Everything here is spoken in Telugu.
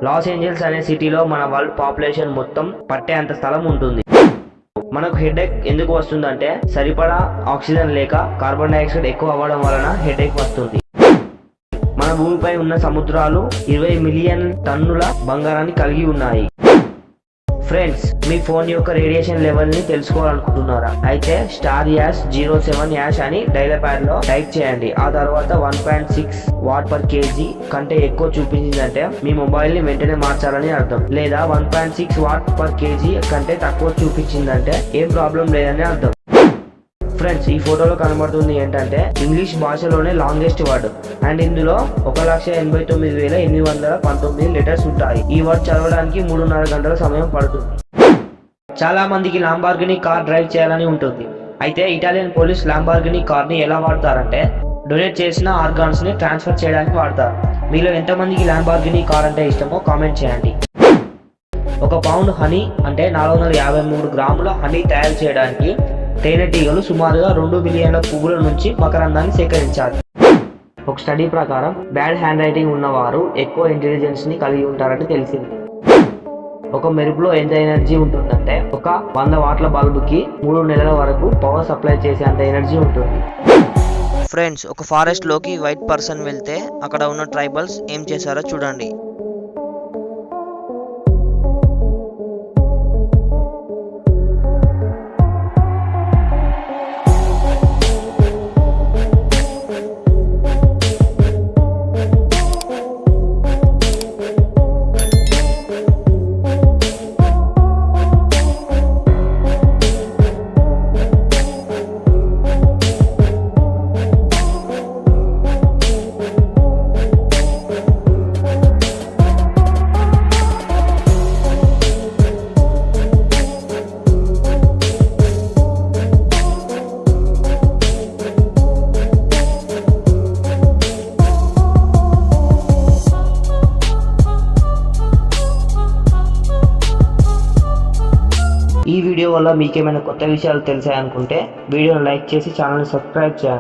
లాస్ ఏంజల్స్ అనే సిటీలో మన వరల్డ్ పాపులేషన్ మొత్తం పట్టే అంత స్థలం ఉంటుంది. మనకు హెడేక్ ఎందుకు వస్తుందంటే సరిపడా ఆక్సిజన్ లేక కార్బన్ డైఆక్సైడ్ ఎక్కువ అవ్వడం వలన హెడేక్ వస్తుంది. మన భూమిపై ఉన్న సముద్రాలు 20 మిలియన్ టన్నుల బంగారాన్ని కలిగి ఉన్నాయి. ఫ్రెండ్స్, మీ ఫోన్ యొక్క రేడియేషన్ లెవెల్ ని తెలుసుకోవాలనుకుంటున్నారా? అయితే *#07# అని డైలర్ ప్యాడ్ లో టైప్ చేయండి. ఆ తర్వాత 1.6 వాట్/kg కంటే ఎక్కువ చూపించిందంటే మీ మొబైల్ ని వెంటనే మార్చాలని అర్థం. లేదా 1.6 వాట్/kg కంటే తక్కువ చూపించిందంటే ఏం ప్రాబ్లం లేదని అర్థం. ఫ్రెండ్స్, ఈ ఫోటోలో కనబడుతుంది ఏంటంటే ఇంగ్లీష్ భాషలోనే లాంగెస్ట్ వర్డ్ అండ్ ఇందులో 1,89,819 లెటర్స్ ఉంటాయి. ఈ వర్డ్ చదవడానికి 3.5 గంటల సమయం పడుతుంది. చాలా మందికి ల్యాంబోర్గినీ కార్ డ్రైవ్ చేయాలని ఉంటుంది. అయితే ఇటాలియన్ పోలీస్ ల్యాంబోర్గినీ కార్ ని ఎలా వాడతారంటే డొనేట్ చేసిన ఆర్గాన్స్ ని ట్రాన్స్ఫర్ చేయడానికి వాడతారు. మీలో ఎంతమందికి ల్యాంబోర్గినీ కార్ అంటే ఇష్టమో కామెంట్ చేయండి. 1 పౌండ్ హనీ అంటే 453 గ్రాముల హనీ తయారు చేయడానికి తేనెటీగలు సుమారుగా 2 బిలియన్ల పువ్వుల నుంచి మకరందాన్ని సేకరించారు. ఒక స్టడీ ప్రకారం బ్యాడ్ హ్యాండ్ రైటింగ్ ఉన్నవారు ఎక్కువ ఇంటెలిజెన్స్ ని కలిగి ఉంటారని తెలిసింది. ఒక మెరుపులో ఎంత ఎనర్జీ ఉంటుందంటే 100 వాట్ల బల్బుకి 3 నెలల వరకు పవర్ సప్లై చేసేంత ఎనర్జీ ఉంటుంది. ఫ్రెండ్స్, ఒక ఫారెస్ట్ లోకి వైట్ పర్సన్ వెళ్తే అక్కడ ఉన్న ట్రైబల్స్ ఏం చేశారో చూడండి. ఈ వీడియో వల్ల మీకేమైనా కొత్త విషయాలు తెలిసాయనుకుంటే వీడియోని లైక్ చేసి ఛానల్ని సబ్స్క్రైబ్ చేయండి.